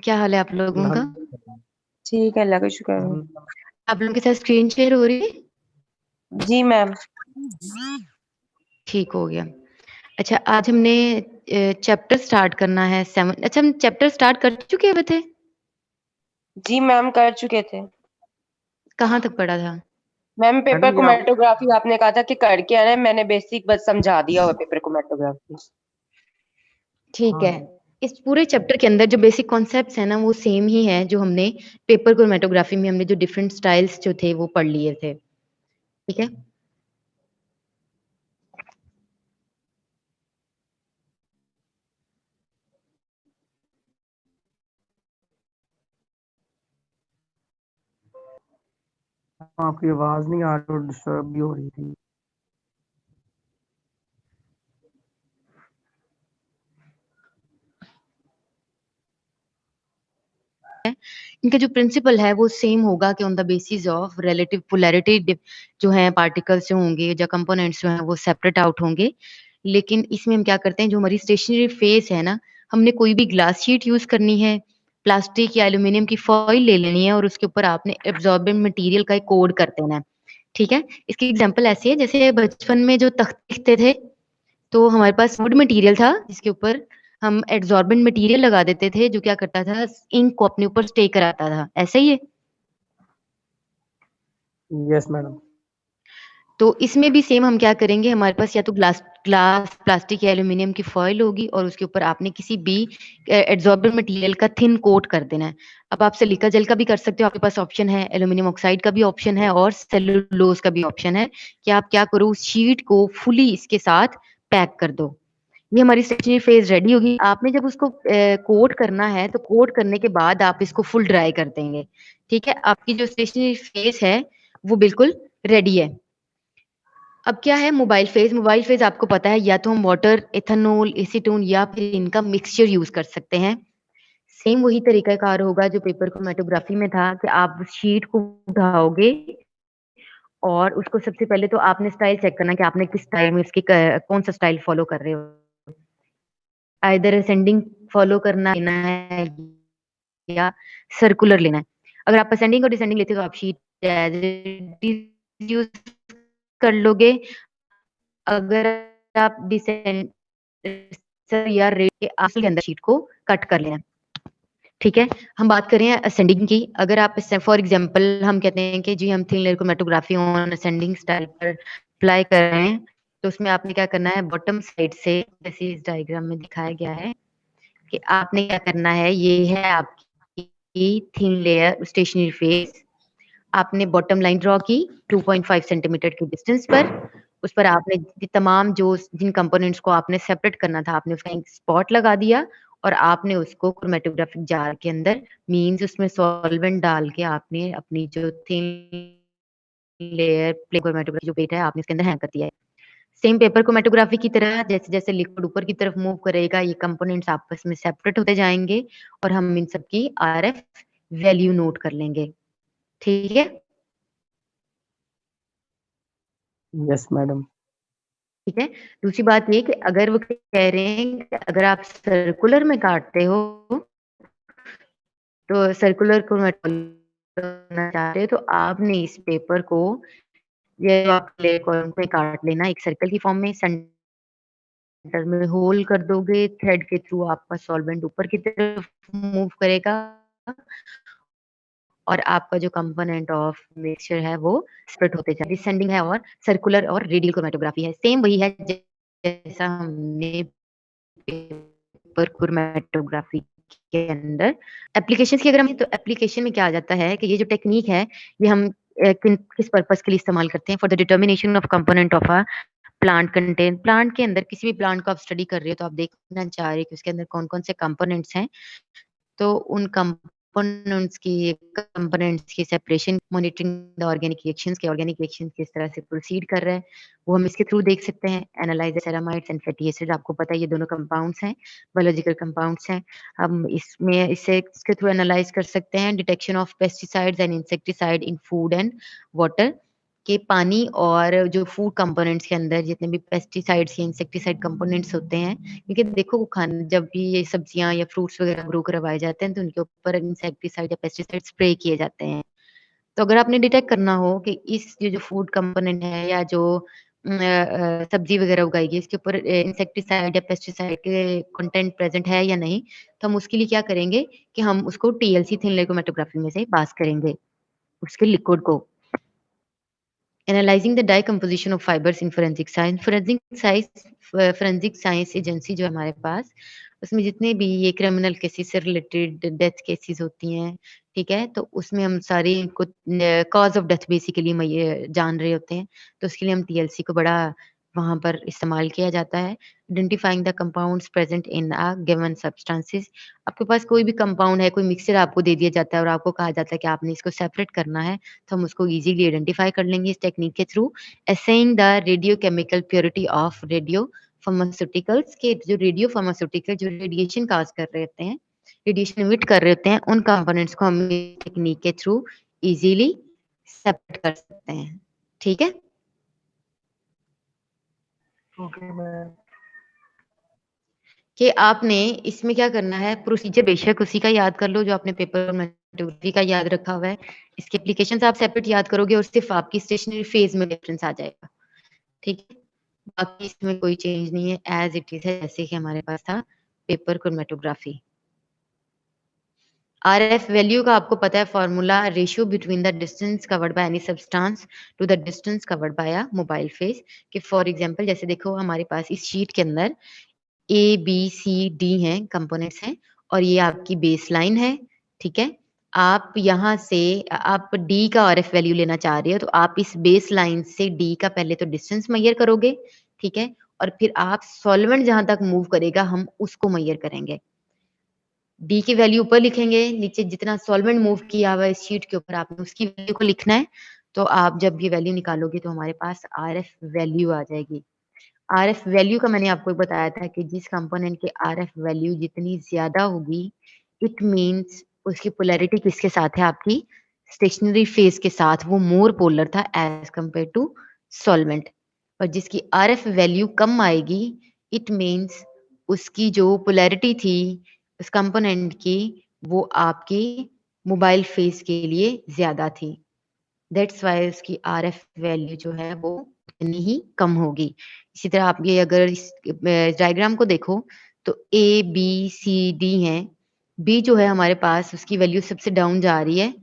क्या हाल है आप लोगों का? अल्हम्दुलिल्लाह। ठीक है, अल्लाह का शुक्र है। अल्हम्दुलिल्लाह। आप लोगों के साथ स्क्रीन शेयर हो रही है? जी मैम। ठीक हो गया। अच्छा, आज हमने चैप्टर स्टार्ट करना है 7। अच्छा, हम चैप्टर स्टार्ट कर चुके हुए थे? जी मैम कर चुके थे। कहाँ तक पढ़ा था? मैम पेपर मैडम ये आप क्रोमेटोग्राफी आपने कहा था कि करके आना है, मैंने बेसिक बस समझा दिया हुआ पेपर क्रोमेटोग्राफी। ठीक हाँ है। इस पूरे चैप्टर के अंदर जो बेसिक कॉन्सेप्ट्स हैं ना, वो सेम ही है जो हमने पेपर क्रोमैटोग्राफी में हमने जो डिफरेंट स्टाइल्स जो थे वो पढ़ लिए थे। ठीक है? आपकी आवाज नहीं आ रही और डिस्टर्ब भी हो रही थी। इनका जो प्रिंसिपल है वो सेम होगा कि on the basis of relative polarity जो है पार्टिकल्स जो होंगे या कंपोनेंट्स जो हैं वो सेपरेट आउट होंगे। लेकिन इसमें हम क्या करते हैं, जो हमारी स्टेशनरी फेस है ना, हमने कोई भी ग्लास शीट यूज़ करनी है, प्लास्टिक या एल्यूमीनियम की फॉइल ले लेनी है और उसके ऊपर आपने एब्ज़ॉर्बेंट मटेरियल का एक कोड कर देना है। ठीक है? इसकी एग्ज़ाम्पल ऐसी है जैसे बचपन में जो तख्ते लिखते थे, तो हमारे पास वुड मटेरियल था जिसके ऊपर हम एब्ज़ॉर्बेंट मटेरियल लगा देते थे जो क्या करता था, इंक को अपने ऊपर स्टे कराता था। ऐसा ही है? Yes madam. तो इसमें भी सेम हम क्या करेंगे, हमारे पास या तो ग्लास ग्लास, प्लास्टिक या एल्यूमीनियम की फॉइल होगी और उसके ऊपर आपने किसी भी एड्सॉर्बेंट मटेरियल का थिन कोट कर देना है। अब आप सिलिका जेल का भी कर सकते हो, आपके पास ऑप्शन है, एल्यूमीनियम ऑक्साइड का भी ऑप्शन है और सेलुलोज का भी ऑप्शन है कि आप क्या करो, उस शीट को फुली इसके साथ पैक कर दो। ये हमारी स्टेशनरी फेज रेडी होगी। आपने जब उसको कोट करना है तो कोट करने के बाद आप इसको फुल ड्राई कर देंगे। ठीक है? आपकी जो स्टेशनरी फेज है वो बिल्कुल रेडी है। अब क्या है मोबाइल फेज? मोबाइल फेज आपको पता है, या तो हम वाटर, एथेनॉल, एसीटोन या फिर इनका मिक्सचर यूज कर सकते हैं। सेम वही तरीकाकार होगा जो पेपर क्रोमैटोग्राफी में था कि आप शीट को उठाओगे और उसको सबसे पहले तो आपने स्टाइल चेक करना कि आपने किस स्टाइल में उसकी कौन सा स्टाइल फॉलो कर रहे हो। आइदर असेंडिंग फॉलो करना लेना है या सर्कुलर लेना है। अगर आप असेंडिंग और डिसेंडिंग लेते हो तो आप sheet as it is use कर लोगे। अगर आप डिसेंड या रेट के के अंदर शीट को कट कर लेना। ठीक है? हम बात कर रहे हैं असेंडिंग की। अगर आप फॉर एग्जांपल हम कहते हैं कि जी हम thin layer chromatography on ascending style पर अप्लाई कर रहे हैं, तो उसमें आपने क्या करना है, बॉटम साइड से जैसे इस डायग्राम में दिखाया गया है कि आपने क्या करना है, ये है आपकी थिन लेयर स्टेशनरी फेस। आपने बॉटम लाइन ड्रॉ की 2.5 सेंटीमीटर की डिस्टेंस पर। उस पर आपने तमाम जो जिन कंपोनेंट्स को आपने सेपरेट करना था, आपने उसका एक स्पॉट लगा दिया और आपने उसको क्रोमैटोग्राफिक जार के अंदर मीन्स उसमें सॉल्वेंट डाल के आपने अपनी जो थिन लेयर प्ले क्रोमैटोग्राफी जो पेज है आपने इसके अंदर हैंग कर दिया है। सेम पेपर क्रोमैटोग्राफी की तरह जैसे-जैसे लिक्विड ऊपर की तरफ मूव करेगा, ये कंपोनेंट्स आपस में सेपरेट होते जाएँगे और हम इन सब की आरएफ वैल्यू नोट कर लेंगे। ठीक है? Yes madam. ठीक है? दूसरी बात ये कि अगर वो कह रहे हैं कि अगर आप सर्कुलर में काटते हो, तो सर्कुलर को मैं करना चाहते हो तो आपने इस पेपर को ये जो आप क्ले कॉलम में काट लेना एक सर्कल की फॉर्म में, सेंटर में होल कर दोगे, थ्रेड के थ्रू आपका सॉल्वेंट ऊपर की तरफ मूव करेगा और आपका जो कंपोनेंट ऑफ मिक्सचर है वो स्प्लिट होते जाए। डिसेंडिंग है और सर्कुलर और रेडियल क्रोमैटोग्राफी है। सेम वही है जैसा हमने पेपर क्रोमैटोग्राफी के अंदर एप्लीकेशंस की अगर हम तो एप्लीकेशन में क्या आ जाता है कि ये जो टेक्नीक है, ये हम किस पर्पस के लिए इस्तेमाल करते हैं, for the determination of component of a plant content. Plant के अंदर किसी भी प्लांट को आप स्टडी कर रहे हो तो आप देखना चाह रहे हो कि उसके अंदर कौन-कौन से कंपोनेंट्स हैं। तो उन कंपोनेंट्स की separation, monitoring the organic reactions किस तरह से प्रोसीड कर रहे हैं, वो हम इसके थ्रू देख सकते हैं। Analyse the ceramides and fatty acids, आपको पता है ये दोनों कंपाउंड्स हैं, बायोलॉजिकल कंपाउंड्स हैं। हम इसमें इसके थ्रू एनालाइज कर सकते हैं detection of pesticides and insecticide in food and water. कि पानी और जो फूड कंपोनेंट्स के अंदर जितने भी पेस्टिसाइड्स या इंसेक्टिसाइड कंपोनेंट्स होते हैं, क्योंकि देखो खान जब भी ये सब्जियां या फ्रूट्स वगैरह ग्रो करवाए जाते हैं तो उनके ऊपर इंसेक्टिसाइड या पेस्टिसाइड स्प्रे किए जाते हैं। तो अगर आपने डिटेक्ट करना हो कि इस जो फूड कंपोनेंट है या जो सब्जी वगैरह उगाई गई इसके ऊपर इंसेक्टिसाइड या पेस्टिसाइड के कंटेंट प्रेजेंट है या नहीं, तो हम उसके लिए क्या करेंगे कि हम उसको टीएलसी थिन लेयर क्रोमैटोग्राफी में से पास करेंगे उसके लिक्विड को। Analysing the decomposition of fibres in forensic science. Forensic science agency जो है हमारे पास, उसमें जितने भी ये क्रिमिनल केसेस से रिलेटेड डेथ केसेस होती हैं, ठीक है, तो उसमें हम सारी इनको कॉज ऑफ डेथ बेसिकली जान रहे होते हैं, तो उसके लिए हम टीएलसी को बड़ा वहां पर इस्तेमाल किया जाता है। Identifying the compounds present in a given substances. आपके पास कोई भी कंपाउंड है, कोई मिक्सचर आपको दे दिया जाता है और आपको कहा जाता है कि आपने इसको सेपरेट करना है, तो हम उसको इजीली आइडेंटिफाई कर लेंगे इस टेक्निक के through. Assaying the radiochemical purity of radiopharmaceuticals, के जो रेडियो फार्मास्यूटिकल जो रेडिएशन काज कर रहे होते हैं, रेडिएशन इमिट कर रहे होते हैं, उन कंपोनेंट्स को हम टेक्निक के थ्रू इजीली सेपरेट कर सकते हैं। ठीक है, ओके मैम। कि आपने इसमें क्या करना है, प्रोसीजर बेशक उसी का याद कर लो जो आपने पेपर क्रोमैटोग्राफी का याद रखा हुआ है। इसके एप्लीकेशंस आप सेपरेट याद करोगे और सिर्फ आपकी स्टेशनरी फेज में डिफरेंस आ जाएगा। ठीक है, बाकी इसमें कोई चेंज नहीं है, एज इट इज है जैसे कि हमारे पास था पेपर क्रोमैटोग्राफी। आरएफ वैल्यू का आपको पता है formula, ratio between the distance covered by any substance to the distance covered by a mobile phase. कि फॉर एग्जांपल जैसे देखो हमारे पास इस शीट के अंदर ए बी सी डी हैं, कंपोनेंट्स हैं, और ये आपकी बेस लाइन है। ठीक है, आप यहाँ से आप डी का आरएफ वैल्यू लेना चाह रहे हो, तो आप इस बेस लाइन से डी का पहले तो डिस्टेंस मेजर करोगे। ठीक है, और फिर आप सॉल्वेंट जहां तक मूव करेगा हम उसको मेजर करेंगे। डी की वैल्यू ऊपर लिखेंगे, नीचे जितना सॉल्वेंट मूव किया हुआ है इस शीट के ऊपर आपने उसकी वैल्यू को लिखना है। तो आप जब ये वैल्यू निकालोगे तो हमारे पास आरएफ वैल्यू आ जाएगी। आरएफ वैल्यू का मैंने आपको बताया था कि जिस कंपोनेंट की आरएफ वैल्यू जितनी ज्यादा होगी, इट मींस उसकी पोलैरिटी किसके साथ है, आपकी स्टेशनरी फेज के साथ, वो मोर पोलर था एज कंपेयर टू सॉल्वेंट। और जिसकी आरएफ वैल्यू कम आएगी, इट मींस उसकी जो पोलैरिटी थी उस कंपोनेंट की, वो आपकी मोबाइल फेज के लिए ज्यादा थी। दैट्स वाई उसकी आरएफ वैल्यू जो है वो इतनी ही कम होगी। इसी तरह आप ये अगर इस डायग्राम को देखो तो ए बी सी डी है, बी जो है हमारे पास उसकी वैल्यू सबसे डाउन जा रही है।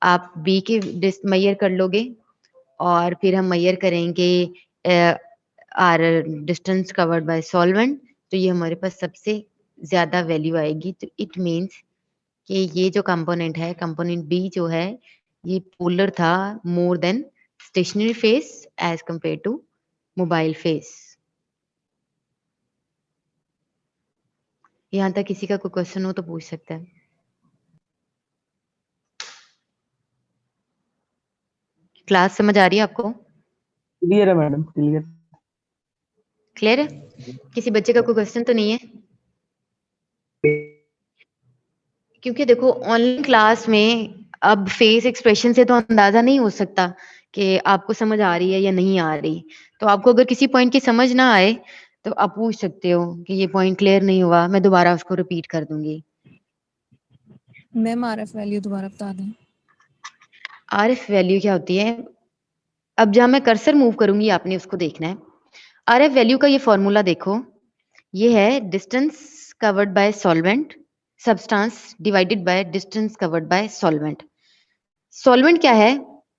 आप बी के मैयर कर लोगे और फिर हम मैयर करेंगे are distance covered by solvent, तो ये हमारे पास सबसे ज्यादा वैल्यू आएगी। तो इट मीन्स कि ये जो कंपोनेंट है, कंपोनेंट बी जो है, ये पोलर था more than stationary phase as compare to mobile phase. यहाँ तक किसी का कोई क्वेश्चन हो तो पूछ सकता है। क्लास समझ आ रही है आपको? क्लियर है मैडम, क्लियर। क्लियर है? किसी बच्चे का कोई क्वेश्चन तो नहीं है? क्योंकि देखो ऑनलाइन क्लास में अब फेस एक्सप्रेशन से तो अंदाजा नहीं हो सकता कि आपको समझ आ रही है या नहीं आ रही। तो आपको अगर किसी पॉइंट की समझ ना आए तो आप पूछ सकते हो कि ये पॉइंट क्लियर नहीं हुआ, मैं दोबारा उसको रिपीट कर दूंगी। मैम आरएफ वैल्यू दोबारा बता दें। आरएफ वैल्यू क्या होती है? अब जहां मैं कर्सर मूव करूंगी आपने उसको देखना है। आरएफ वैल्यू का ये फॉर्मूला देखो, ये है distance covered by solvent substance divided by distance covered by solvent. Solvent क्या है?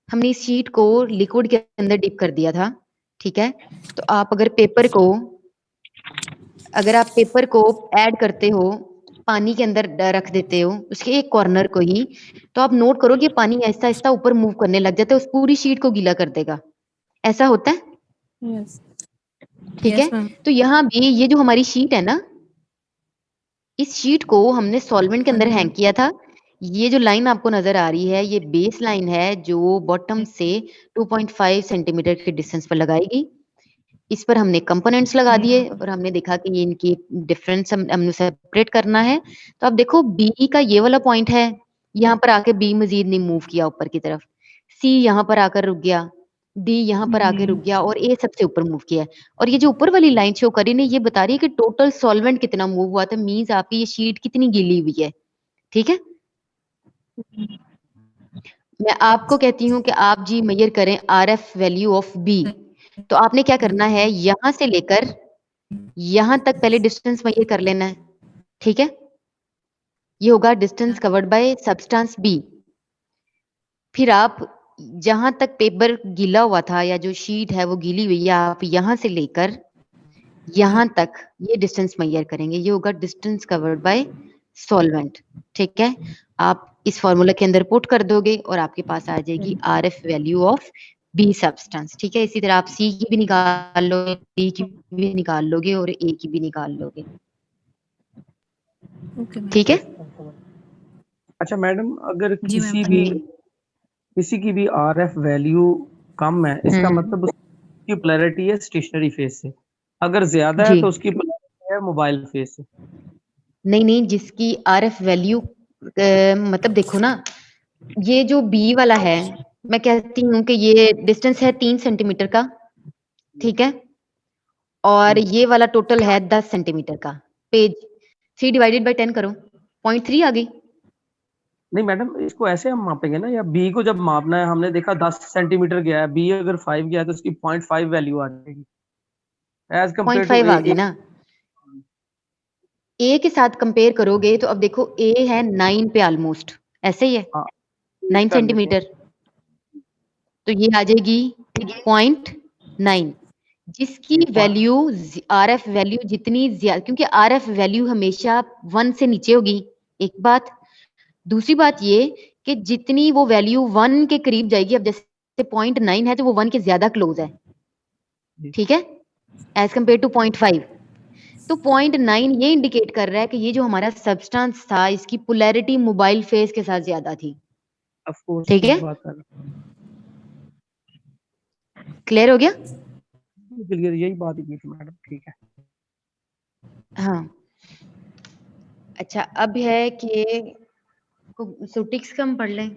हमने इस शीट को लिक्विड के अंदर डिप कर दिया था। ठीक है, तो आप अगर आप पेपर को ऐड करते हो, पानी के अंदर रख देते हो उसके एक कॉर्नर को ही, तो आप नोट करो कि पानी ऐसा ऐसा ऊपर मूव करने लग जाता है, उस पूरी शीट को गीला कर देगा। ऐसा होता है? यस ठीक यस है, मैम। तो यहाँ भी ये जो हमारी शीट है ना, इस शीट को हमने सॉल्वेंट के हाँ अंदर जी हैंग मैम। किया था। ये जो लाइन आपको नजर आ रही है, ये बेस लाइन है जो बॉटम से 2.5 सेंटीमीटर के डिस्टेंस पर लगाएगी। इस पर हमने कंपोनेंट्स लगा दिए और हमने देखा कि ये इनकी डिफरेंस हमने सेपरेट करना है। तो अब देखो बी का ये वाला पॉइंट है, यहाँ पर आके बी मजीद नहीं मूव किया ऊपर की तरफ, सी यहाँ पर आकर रुक गया, डी यहाँ पर आके रुक गया और ए सबसे ऊपर मूव किया है। और ये जो ऊपर वाली लाइन शो कर रही है ना, ये बता रही है कि टोटल सॉल्वेंट कितना मूव हुआ था, मींस आपकी ये शीट कितनी गीली हुई है। ठीक है, मैं आपको कहती हूँ कि आप जी मेजर करें आरएफ वैल्यू ऑफ बी। तो आपने क्या करना है, यहां से लेकर यहां तक पहले डिस्टेंस मेजर कर लेना है। ठीक है, ये होगा distance covered by substance B. फिर आप जहां तक पेपर गीला हुआ था या जो शीट है वो गीली हुई है, आप यहां से लेकर यहां तक ये डिस्टेंस मेजर करेंगे। ये होगा डिस्टेंस कवर्ड बाय सॉल्वेंट। ठीक है, आप इस फॉर्मूला के अंदर पुट कर दोगे और आपके पास आ जाएगी RF value of B substance. ठीक है, इसी तरह आप सी की भी निकाल लोगे, डी की भी निकाल लोगे और ए की भी निकाल लोगे। Okay ma'am. ठीक है, अच्छा मैडम, अगर जी मैम। किसी की भी आरएफ वैल्यू कम है, इसका मतलब उसकी पोलैरिटी है स्टेशनरी फेस से, अगर ज्यादा है जी तो उसकी पोलैरिटी है मोबाइल फेस से। नहीं, जिसकी आरएफ वैल्यू मतलब देखो ना, ये जो बी वाला है, मैं कहती हूँ कि ये डिस्टेंस है 3 सेंटीमीटर का। ठीक है, और ये वाला टोटल है 10 सेंटीमीटर का। पेज 3 डिवाइडेड बाय 10 करो, 0.3 आ गई। नहीं मैडम, इसको ऐसे हम मापेंगे ना, या बी को जब मापना है, हमने देखा 10 सेंटीमीटर गया है, बी अगर 5 गया है तो उसकी 0.5 वैल्यू आ जाएगी एज कम्पेयर टू 0.5 आ गई ए। ना। ए के साथ कंपेयर करोगे तो अब देखो ए है 9 पे ऑलमोस्ट, ऐसे ही है 9 सेंटीमीटर, तो ये आ जाएगी 0.9। जिसकी वैल्यू आरएफ वैल्यू जितनी ज्यादा, क्योंकि आरएफ वैल्यू हमेशा 1 से नीचे होगी, एक बात। दूसरी बात ये कि जितनी वो वैल्यू 1 के करीब जाएगी, अब जैसे 0.9 है तो वो 1 के ज्यादा क्लोज है। ठीक है, एज कम्पेयर टू 0.5। तो 0.9 ये इंडिकेट कर रहा है कि ये जो हमारा सब्सटेंस था, इसकी पोलैरिटी मोबाइल फेस के साथ ज्यादा थी। ऑफ कोर्स, ठीक है, बात कर क्लियर हो गया? क्लियर, यही बात ही की थी मैडम। ठीक है। हाँ, अच्छा अब है कि सुटिक्स का हम पढ़ लें।